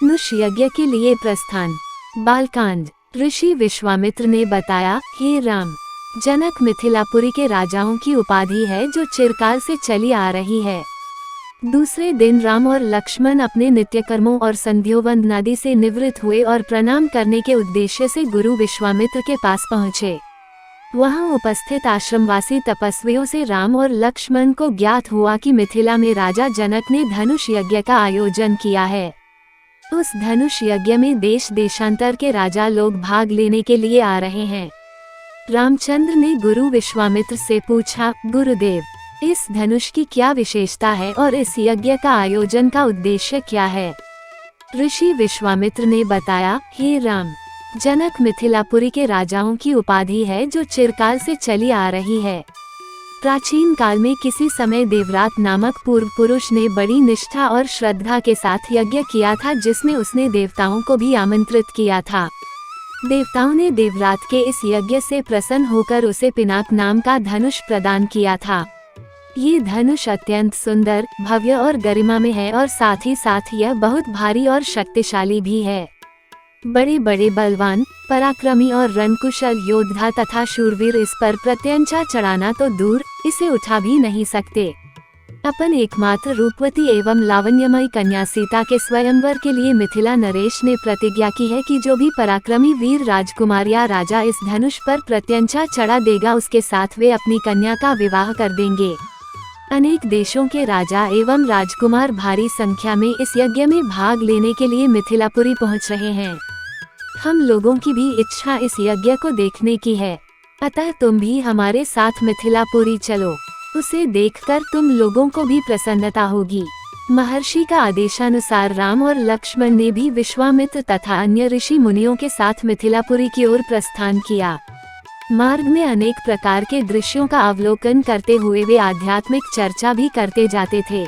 धनुष यज्ञ के लिए प्रस्थान। बालकांड। ऋषि विश्वामित्र ने बताया, हे राम, जनक मिथिलापुरी के राजाओं की उपाधि है जो चिरकाल से चली आ रही है। दूसरे दिन राम और लक्ष्मण अपने नित्य कर्मों और संध्योवंदनादि से निवृत्त हुए और प्रणाम करने के उद्देश्य से गुरु विश्वामित्र के पास पहुँचे। वहां उपस्थित आश्रमवासी तपस्वियों से राम और लक्ष्मण को ज्ञात हुआ कि मिथिला में राजा जनक ने धनुष यज्ञ का आयोजन किया है। उस धनुष यज्ञ में देश देशांतर के राजा लोग भाग लेने के लिए आ रहे हैं। रामचंद्र ने गुरु विश्वामित्र से पूछा, गुरुदेव, इस धनुष की क्या विशेषता है और इस यज्ञ का आयोजन का उद्देश्य क्या है? ऋषि विश्वामित्र ने बताया, हे राम, जनक मिथिलापुरी के राजाओं की उपाधि है जो चिरकाल से चली आ रही है। प्राचीन काल में किसी समय देवरात नामक पूर्व पुरुष ने बड़ी निष्ठा और श्रद्धा के साथ यज्ञ किया था, जिसमें उसने देवताओं को भी आमंत्रित किया था। देवताओं ने देवरात के इस यज्ञ से प्रसन्न होकर उसे पिनाक नाम का धनुष प्रदान किया था। ये धनुष अत्यंत सुंदर, भव्य और गरिमा में है और साथ ही साथ यह बहुत भारी और शक्तिशाली भी है। बड़े बड़े बलवान, पराक्रमी और रणकुशल योद्धा तथा शूरवीर इस पर प्रत्यंचा चढ़ाना तो दूर, इसे उठा भी नहीं सकते। अपन एकमात्र रूपवती एवं लावण्यमयी कन्या सीता के स्वयंवर के लिए मिथिला नरेश ने प्रतिज्ञा की है कि जो भी पराक्रमी वीर राजकुमार या राजा इस धनुष पर प्रत्यंचा चढ़ा देगा, उसके साथ वे अपनी कन्या का विवाह कर देंगे। अनेक देशों के राजा एवं राजकुमार भारी संख्या में इस यज्ञ में भाग लेने के लिए मिथिलापुरी पहुंच रहे हैं। हम लोगों की भी इच्छा इस यज्ञ को देखने की है, अतः तुम भी हमारे साथ मिथिलापुरी चलो। उसे देखकर तुम लोगों को भी प्रसन्नता होगी। महर्षि का आदेशानुसार राम और लक्ष्मण ने भी विश्वामित्र तथा अन्य ऋषि मुनियों के साथ मिथिलापुरी की ओर प्रस्थान किया। मार्ग में अनेक प्रकार के दृश्यों का अवलोकन करते हुए वे आध्यात्मिक चर्चा भी करते जाते थे।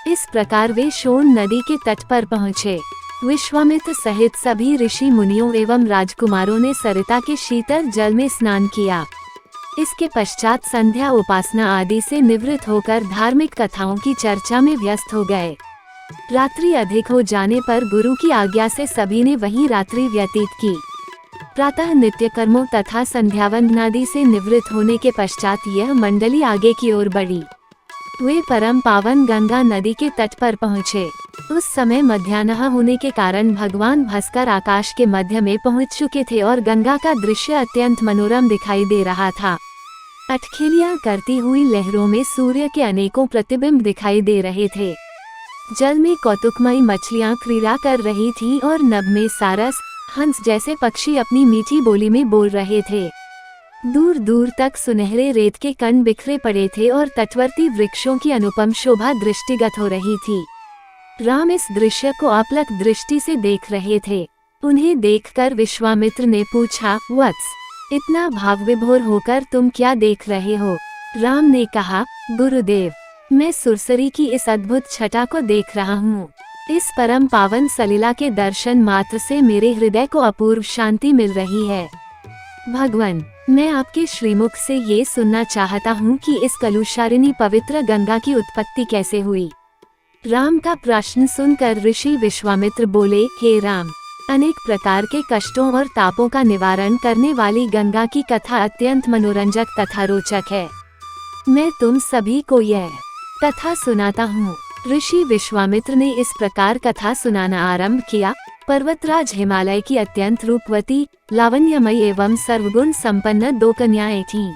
इस प्रकार वे सोन नदी के तट पर पहुँचे। विश्वामित्र सहित सभी ऋषि मुनियों एवं राजकुमारों ने सरिता के शीतल जल में स्नान किया। इसके पश्चात संध्या उपासना आदि से निवृत्त होकर धार्मिक कथाओं की चर्चा में व्यस्त हो गए। रात्रि अधिक हो जाने पर गुरु की आज्ञा से सभी ने वहीं रात्रि व्यतीत की। प्रातः नित्य कर्मों तथा संध्यावंदनादि से निवृत्त होने के पश्चात यह मंडली आगे की ओर बढ़ी। वे परम पावन गंगा नदी के तट पर पहुँचे। उस समय मध्याह्न होने के कारण भगवान भास्कर आकाश के मध्य में पहुंच चुके थे और गंगा का दृश्य अत्यंत मनोरम दिखाई दे रहा था। अटखेलियां करती हुई लहरों में सूर्य के अनेकों प्रतिबिंब दिखाई दे रहे थे। जल में कौतुकमयी मछलियां क्रीड़ा कर रही थीं और नभ में सारस, हंस जैसे पक्षी अपनी मीठी बोली में बोल रहे थे। दूर दूर तक सुनहरे रेत के कण बिखरे पड़े थे और तटवर्ती वृक्षों की अनुपम शोभा दृष्टिगत हो रही थी। राम इस दृश्य को अपलक दृष्टि से देख रहे थे। उन्हें देखकर विश्वामित्र ने पूछा, वत्स, इतना भाव विभोर होकर तुम क्या देख रहे हो? राम ने कहा, गुरुदेव, मैं सुरसरी की इस अद्भुत छटा को देख रहा हूँ। इस परम पावन सलीला के दर्शन मात्र से मेरे हृदय को अपूर्व शांति मिल रही है। भगवान, मैं आपके श्रीमुख से ये सुनना चाहता हूँ कि इस कलुषारिणी पवित्र गंगा की उत्पत्ति कैसे हुई? राम का प्रश्न सुनकर ऋषि विश्वामित्र बोले, हे राम, अनेक प्रकार के कष्टों और तापों का निवारण करने वाली गंगा की कथा अत्यंत मनोरंजक तथा रोचक है। मैं तुम सभी को यह कथा सुनाता हूँ। ऋषि विश्वामित्र ने इस प्रकार कथा सुनाना आरंभ किया। पर्वतराज हिमालय की अत्यंत रूपवती, लावण्यमयी एवं सर्वगुण संपन्न 2 कन्याएं थीं।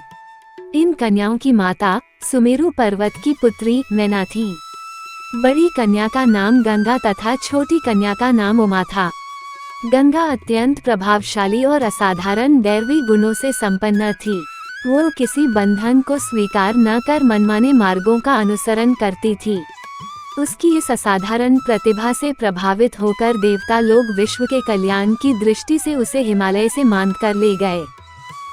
इन कन्याओं की माता सुमेरु पर्वत की पुत्री मैना थी। बड़ी कन्या का नाम गंगा तथा छोटी कन्या का नाम उमा था। गंगा अत्यंत प्रभावशाली और असाधारण दैवी गुणों से संपन्न थी। वो किसी बंधन को स्वीकार न कर मनमाने मार्गों का अनुसरण करती थी। उसकी इस असाधारण प्रतिभा से प्रभावित होकर देवता लोग विश्व के कल्याण की दृष्टि से उसे हिमालय से मांग कर ले गए।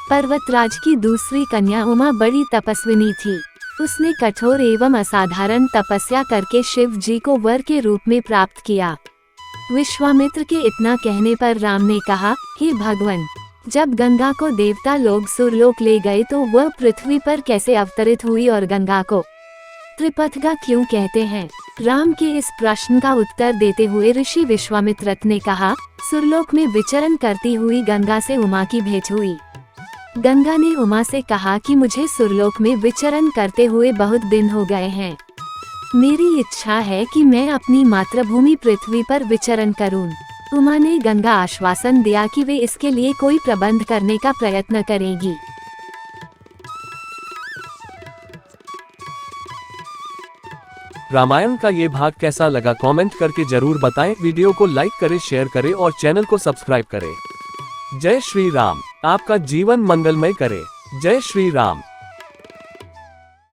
पर्वतराज की दूसरी कन्या उमा बड़ी तपस्विनी थी। उसने कठोर एवं असाधारण तपस्या करके शिव जी को वर के रूप में प्राप्त किया। विश्वामित्र के इतना कहने पर राम ने कहा, हे भगवान, जब गंगा को देवता लोग सुरलोक ले गए तो वह पृथ्वी पर कैसे अवतरित हुई और गंगा को त्रिपथगा क्यों कहते हैं? राम के इस प्रश्न का उत्तर देते हुए ऋषि विश्वामित्र ने कहा, सुरलोक में विचरण करती हुई गंगा से उमा की भेंट हुई। गंगा ने उमा से कहा कि मुझे सुरलोक में विचरण करते हुए बहुत दिन हो गए हैं। मेरी इच्छा है कि मैं अपनी मातृभूमि पृथ्वी पर विचरण करूं। उमा ने गंगा आश्वासन दिया कि वे इसके लिए कोई प्रबंध करने का प्रयत्न करेगी। रामायण का ये भाग कैसा लगा कमेंट करके जरूर बताएं। वीडियो को लाइक करें, शेयर करें और चैनल को सब्सक्राइब करें। जय श्री राम। आपका जीवन मंगलमय करे। जय श्री राम।